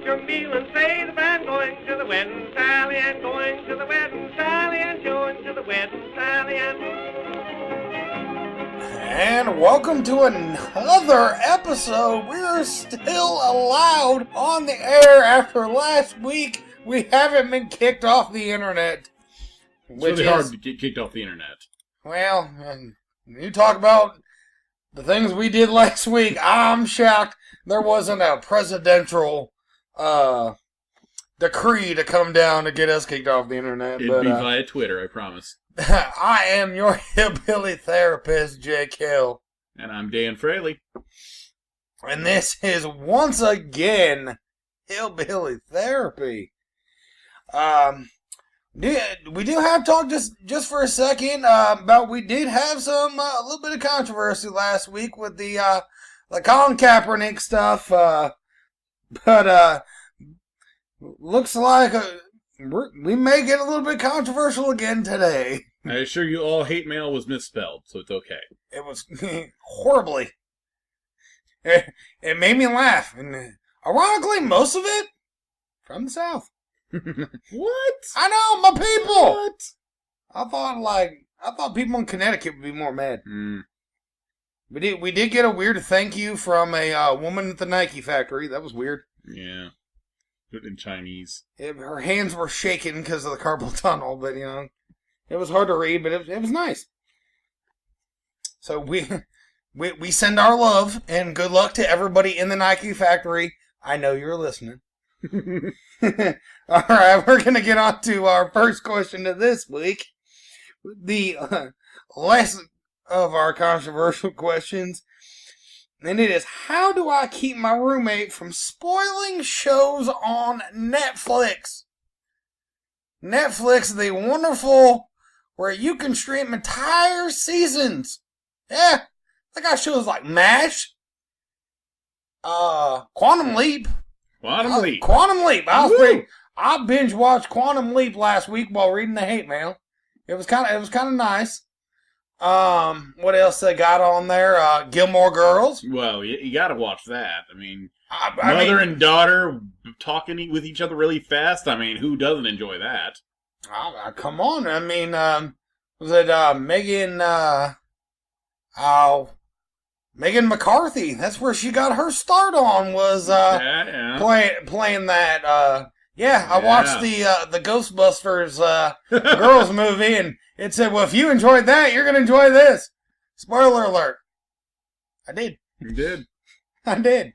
your meal and say that I'm going to the wedding, Sally, I'm going to the wedding, Sally, I'm going to the wedding, Sally, And welcome to another episode. We're still allowed on the air after last week. We haven't been kicked off the internet. It's really hard to get kicked off the internet. Well, and you talk about the things we did last week. I'm shocked there wasn't a presidential decree to come down to get us kicked off the internet. It'd be via Twitter, I promise. I am your hillbilly therapist, Jake Hill. And I'm Dan Fraley. And this is once again Hillbilly Therapy. We do have to talk just for a second about we did have some a little bit of controversy last week with the Colin Kaepernick stuff, but looks like we may get a little bit controversial again today. I assure you all hate mail was misspelled, so it's okay. It was horribly. It made me laugh, and ironically, most of it from the South. What? I know, my people. What? I thought people in Connecticut would be more mad. Mm. We did get a weird thank you from a woman at the Nike factory. That was weird. Yeah. In Chinese. Her hands were shaking because of the carpal tunnel, but it was hard to read, but it was nice. So we send our love and good luck to everybody in the Nike factory. I know you're listening. All right, we're going to get on to our first question of this week. The last of our controversial questions. And it is, how do I keep my roommate from spoiling shows on Netflix? Netflix, the wonderful, where you can stream entire seasons. Yeah, they got shows like MASH, Quantum Leap. Quantum Leap. I binge watched Quantum Leap last week while reading the hate mail. It was kind of nice. What else they got on there? Gilmore Girls. Well, you got to watch that. I mean, mother and daughter talking with each other really fast. I mean, who doesn't enjoy that? Come on. I mean, was it Megan McCarthy? That's where she got her start on. Was playing that. I watched the Ghostbusters Girls movie, and it said, well, if you enjoyed that, you're going to enjoy this. Spoiler alert. I did. You did. I did.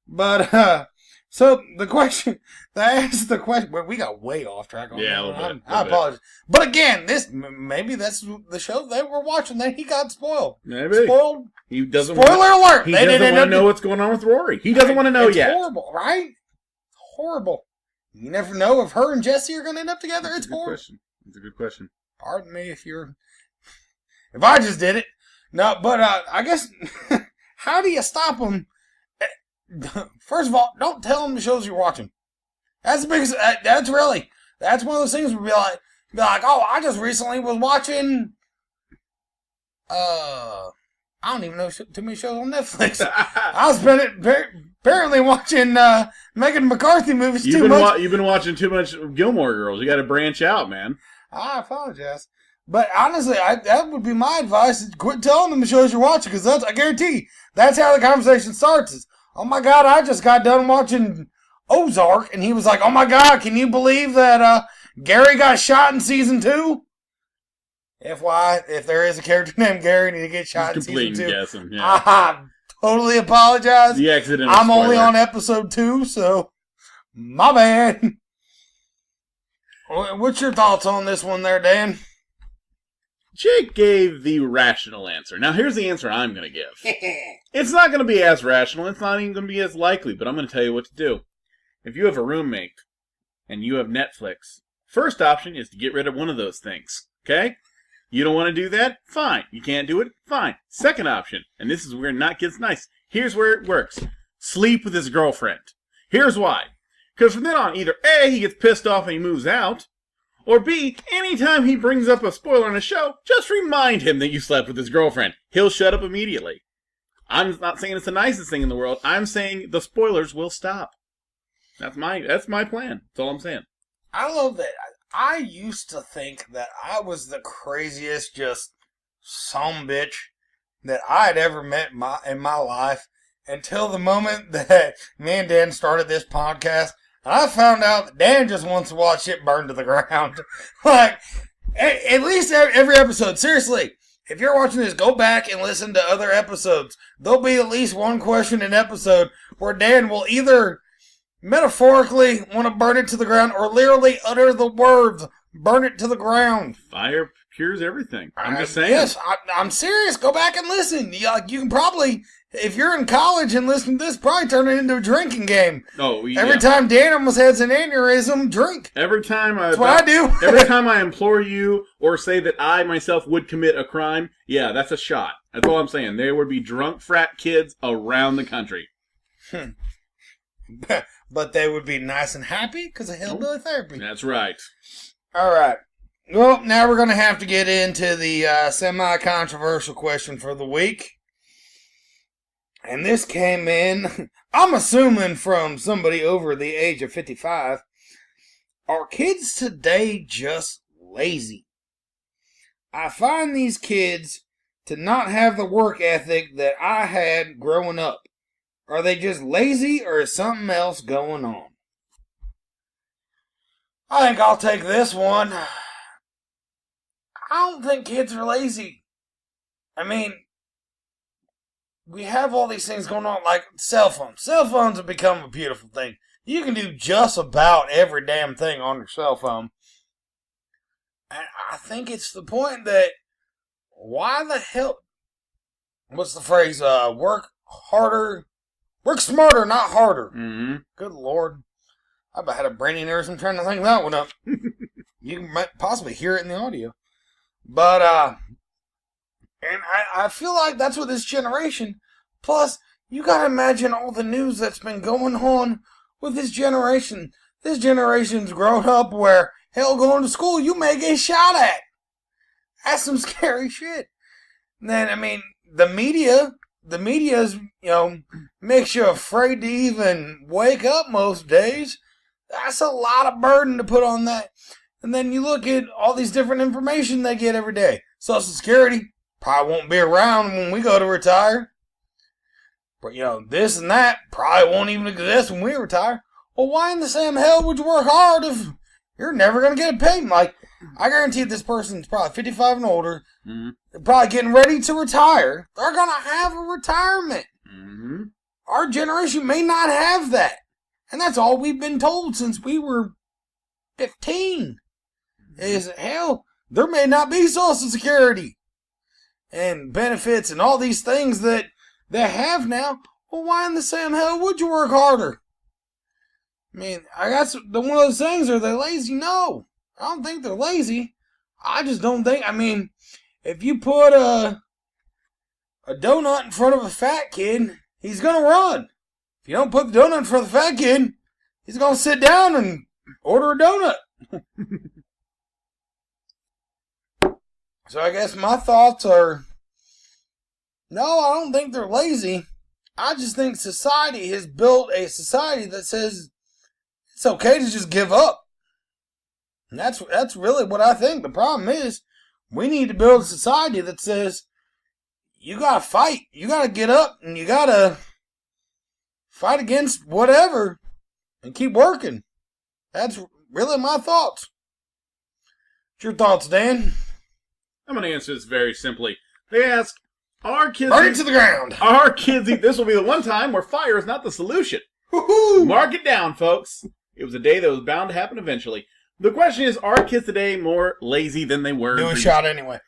But, so the question, we got way off track on that. I apologize. But again, maybe that's the show they were watching that he got spoiled. Maybe. Spoiled. He doesn't Spoiler alert. He doesn't want to know what's going on with Rory. He doesn't want to know yet. It's horrible, right? Horrible. You never know if her and Jesse are going to end up together. It's horrible. It's a good question. Pardon me if I just did it. No, but I guess, how do you stop them? First of all, don't tell them the shows you're watching. That's the biggest, that's one of those things where be like, oh, I just recently was watching, I don't even know too many shows on Netflix. I was apparently watching Megan McCarthy movies too much. You've been watching too much Gilmore Girls. You got to branch out, man. I apologize. But honestly, that would be my advice. Quit telling them the shows you're watching, because I guarantee that's how the conversation starts. Is, oh my God, I just got done watching Ozark, and he was like, oh my God, can you believe that Gary got shot in season 2? FYI, if there is a character named Gary and he gets shot in season 2, guessing, yeah. I totally apologize. The accident. I'm only on episode 2, so my bad. What's your thoughts on this one there, Dan? Jake gave the rational answer. Now, here's the answer I'm going to give. It's not going to be as rational. It's not even going to be as likely, but I'm going to tell you what to do. If you have a roommate and you have Netflix, first option is to get rid of one of those things, okay? You don't want to do that? Fine. You can't do it? Fine. Second option, and this is where it not gets nice. Here's where it works. Sleep with his girlfriend. Here's why. Because from then on, either A, he gets pissed off and he moves out, or B, anytime he brings up a spoiler in a show, just remind him that you slept with his girlfriend. He'll shut up immediately. I'm not saying it's the nicest thing in the world. I'm saying the spoilers will stop. That's my plan. That's all I'm saying. I love that. I used to think that I was the craziest, just sumbitch that I'd ever met in my life until the moment that me and Dan started this podcast. And I found out that Dan just wants to watch it burn to the ground. Like, at least every episode. Seriously, if you're watching this, go back and listen to other episodes. There'll be at least one question an episode where Dan will either metaphorically want to burn it to the ground or literally utter the words, burn it to the ground. Fire cures everything. I'm just saying. Yes, I'm serious. Go back and listen. You can probably, if you're in college and listen to this, probably turn it into a drinking game. Oh, yeah. Every time Dan almost has an aneurysm, drink. Every time That's what I do. Every time I implore you or say that I myself would commit a crime, yeah, that's a shot. That's all I'm saying. There would be drunk frat kids around the country. But they would be nice and happy because of hillbilly therapy. That's right. All right. Well, now we're going to have to get into the semi-controversial question for the week. And this came in, I'm assuming from somebody over the age of 55. Are kids today just lazy? I find these kids to not have the work ethic that I had growing up. Are they just lazy or is something else going on? I think I'll take this one. I don't think kids are lazy. I mean, we have all these things going on, like cell phones. Cell phones have become a beautiful thing. You can do just about every damn thing on your cell phone. And I think it's the point that, why the hell, what's the phrase, work smarter, not harder. Mm-hmm. Good Lord. I about had a brain aneurysm trying to think that one up. You might possibly hear it in the audio. But, and I feel like that's what this generation, plus, you gotta imagine all the news that's been going on with this generation. This generation's grown up where, hell, going to school, you may get shot at. That's some scary shit. And then, I mean, the media's, makes you afraid to even wake up most days. That's a lot of burden to put on that. And then you look at all these different information they get every day. Social Security probably won't be around when we go to retire. But, this and that probably won't even exist when we retire. Well, why in the same hell would you work hard if you're never going to get paid? Like, I guarantee this person's probably 55 and older. Mm-hmm. They're probably getting ready to retire. They're going to have a retirement. Mm-hmm. Our generation may not have that. And that's all we've been told since we were 15. Is, hell, there may not be Social Security and benefits and all these things that they have now. Well, why in the same hell would you work harder? I mean, I got one of those things, are they lazy? No. I don't think they're lazy. I just don't think, if you put a donut in front of a fat kid, he's going to run. If you don't put the donut in front of the fat kid, he's going to sit down and order a donut. So I guess my thoughts are, no, I don't think they're lazy. I just think society has built a society that says it's okay to just give up. And that's really what I think. The problem is, we need to build a society that says, you gotta fight, you gotta get up, and you gotta fight against whatever, and keep working. That's really my thoughts. What's your thoughts, Dan? I'm going to answer this very simply. They ask, are kids... Burn it to the ground! Are kids... This will be the one time where fire is not the solution. Woohoo! Mark it down, folks. It was a day that was bound to happen eventually. The question is, are kids today more lazy than they were? Do a shot anyway.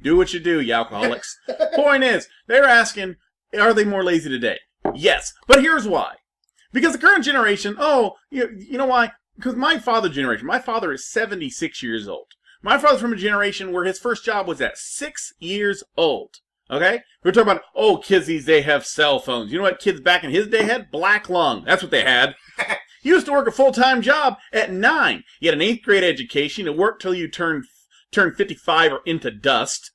Do what you do, you alcoholics. Point is, they're asking, are they more lazy today? Yes, but here's why. Because the current generation, you know why? Because my father's generation, my father is 76 years old. My father's from a generation where his first job was at 6 years old. Okay? We're talking about, kids these days have cell phones. You know what kids back in his day had? Black lung. That's what they had. You used to work a full-time job at 9. You had an 8th grade education. You worked till you turned 55 or into dust.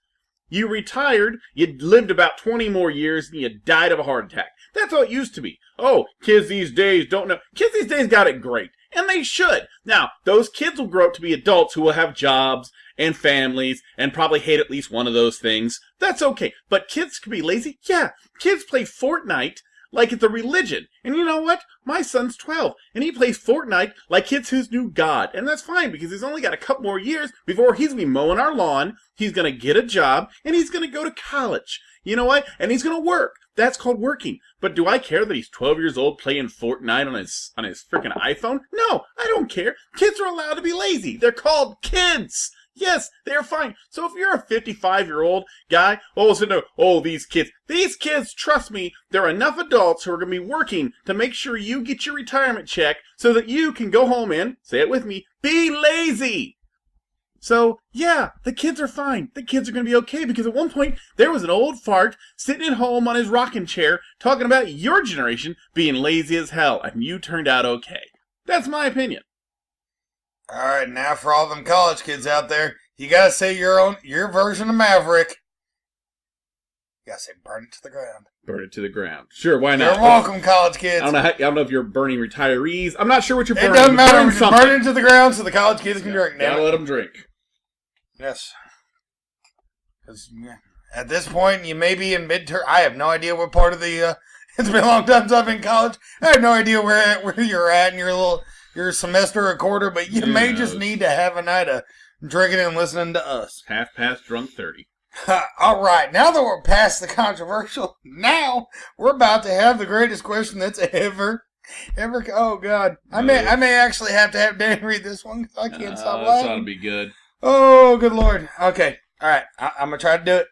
You retired. You lived about 20 more years, and you died of a heart attack. That's how it used to be. Oh, kids these days don't know. Kids these days got it great. And they should. Now, those kids will grow up to be adults who will have jobs and families and probably hate at least one of those things. That's okay. But kids can be lazy? Yeah. Kids play Fortnite like it's a religion. And you know what? My son's 12, and he plays Fortnite like it's his new god. And that's fine, because he's only got a couple more years before he's going to be mowing our lawn, he's going to get a job, and he's going to go to college. You know what? And he's going to work. That's called working. But do I care that he's 12 years old playing Fortnite on his freaking iPhone? No, I don't care. Kids are allowed to be lazy. They're called kids. Yes, they're fine. So if you're a 55-year-old guy, these kids, trust me, there are enough adults who are going to be working to make sure you get your retirement check so that you can go home and, say it with me, be lazy. So, yeah, the kids are fine. The kids are going to be okay, because at one point, there was an old fart sitting at home on his rocking chair talking about your generation being lazy as hell, and you turned out okay. That's my opinion. All right, now for all them college kids out there, you gotta say your version of Maverick. You gotta say, burn it to the ground. Burn it to the ground. Sure, why not? You're welcome, college kids. I don't know if you're burning retirees. I'm not sure what you're burning. It doesn't matter. Just burn it to the ground so the college kids can drink. Gotta let them drink. Yes. Because at this point, you may be in midterm. I have no idea what part of the. It's been a long time since I've been in college. I have no idea where you're at in your semester or quarter, but you may just need to have a night of drinking and listening to us. Half past drunk 30. All right, now that we're past the controversial, now we're about to have the greatest question that's ever. Oh God, I may actually have to have Dan read this one because I can't stop laughing. That ought to be good. Oh, good Lord. Okay, all right, I'm gonna try to do it.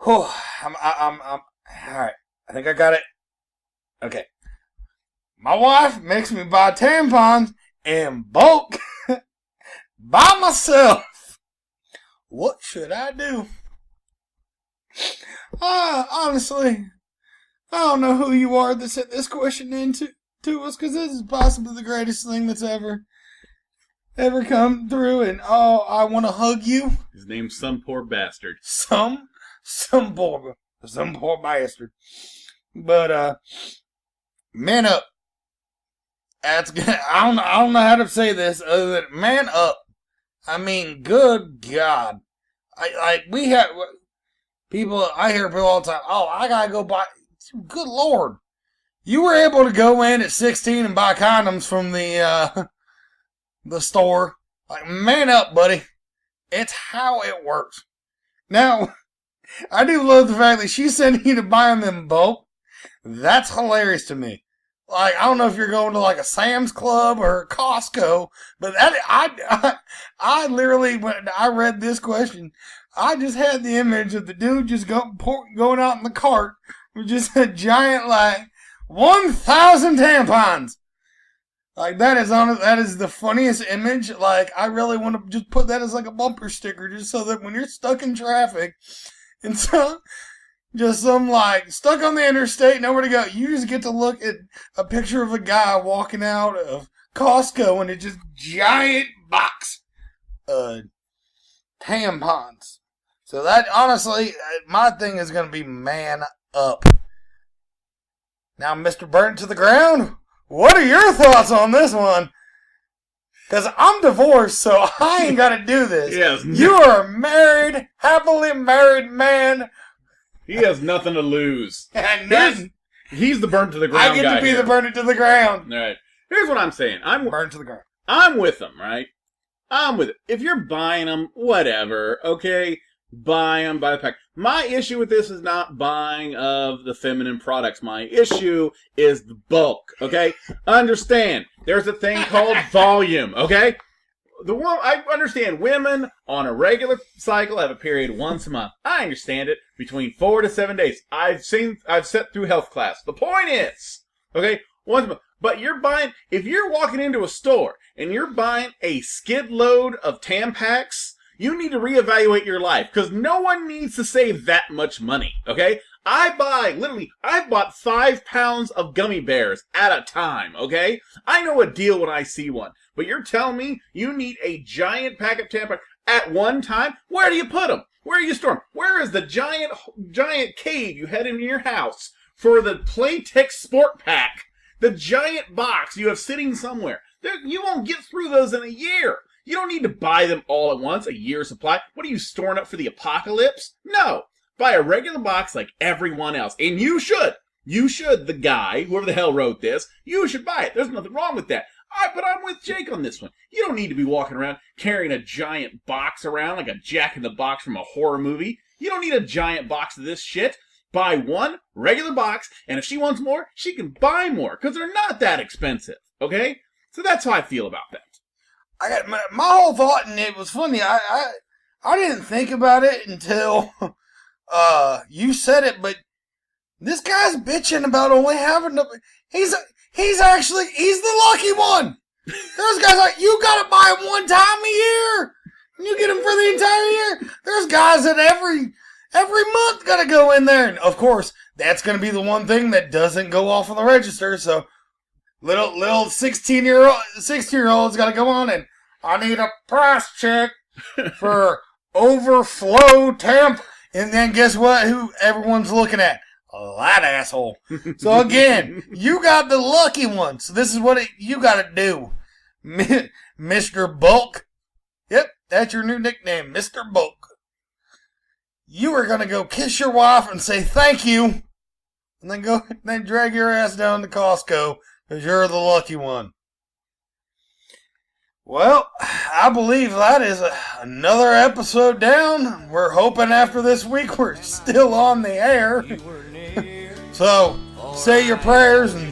Whew, I'm all right. I think I got it. Okay. My wife makes me buy tampons in bulk by myself. What should I do? Honestly, I don't know who you are that sent this question in to us, because this is possibly the greatest thing that's ever come through, and I want to hug you. His name's some poor bastard. Some poor bastard. But man up. That's good. I don't know how to say this other than man up. I mean, good God. We have people, I hear people all the time, I gotta go buy. Good Lord. You were able to go in at 16 and buy condoms from the store. Like, man up, buddy. It's how it works. Now, I do love the fact that she's sending you to buy them in bulk. That's hilarious to me. Like, I don't know if you're going to like a Sam's Club or Costco, but I literally, when I read this question, I just had the image of the dude just going out in the cart with just a giant, like, 1,000 tampons. Like, that is the funniest image. Like, I really want to just put that as like a bumper sticker, just so that when you're stuck in traffic and so. Just some, like, stuck on the interstate, nowhere to go. You just get to look at a picture of a guy walking out of Costco and it's just giant box of tampons. So that, honestly, my thing is going to be man up. Now, Mr. Burn to the Ground, what are your thoughts on this one? Because I'm divorced, so I ain't got to do this. Yes. You are a married, happily married man. He has nothing to lose. He's the burn to the ground guy. I get to be the burn it to the ground. All right. Here's what I'm saying. Burn to the ground. I'm with them, right? I'm with it. If you're buying them, whatever, okay? Buy them by the pack. My issue with this is not buying of the feminine products. My issue is the bulk, okay? Understand, there's a thing called volume, okay? I understand women on a regular cycle have a period once a month. I understand it. Between 4 to 7 days. I've sat through health class. The point is, okay, once a month. But if you're walking into a store and you're buying a skid load of Tampax, you need to reevaluate your life, because no one needs to save that much money, okay? I've bought 5 pounds of gummy bears at a time, okay? I know a deal when I see one. But you're telling me you need a giant pack of Tampax? at one time, where do you put them? Where do you store them? Where is the giant cave you had in your house for the Playtex Sport Pack? The giant box you have sitting somewhere. You won't get through those in a year. You don't need to buy them all at once, a year's supply. What are you storing up for the apocalypse? No. Buy a regular box like everyone else. And you should. You should, the guy, whoever the hell wrote this, you should buy it. There's nothing wrong with that. But I'm with Jake on this one. You don't need to be walking around carrying a giant box around like a Jack in the Box from a horror movie. You don't need a giant box of this shit. Buy one regular box, and if she wants more, she can buy more, because they're not that expensive, okay? So that's how I feel about that. I got my whole thought, and it was funny. I didn't think about it until you said it, but this guy's bitching about only having to. He's the lucky one. There's guys like, you gotta buy him one time a year, and you get him for the entire year. There's guys that every month gotta go in there, and of course that's gonna be the one thing that doesn't go off on the register. So little 16-year-olds gotta go on and I need a price check for overflow temp, and then guess what? Who everyone's looking at? That asshole. So again, you got the lucky one. So this is what you got to do, Mr. Bulk. Yep, that's your new nickname, Mr. Bulk. You are gonna go kiss your wife and say thank you, and then drag your ass down to Costco because you're the lucky one. Well, I believe that is another episode down. We're hoping after this week we're still on the air. So, say your prayers, and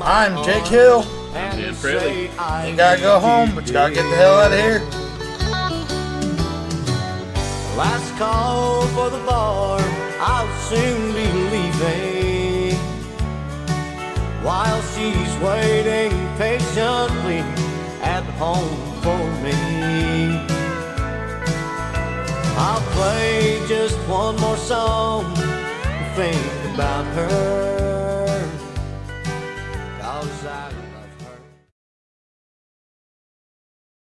I'm Jake Hill. I'm Dan Frehley. You gotta go home, but you gotta get the hell out of here. Last call for the bar, I'll soon be leaving, while she's waiting patiently at home for me. I'll play just one more song, think about her.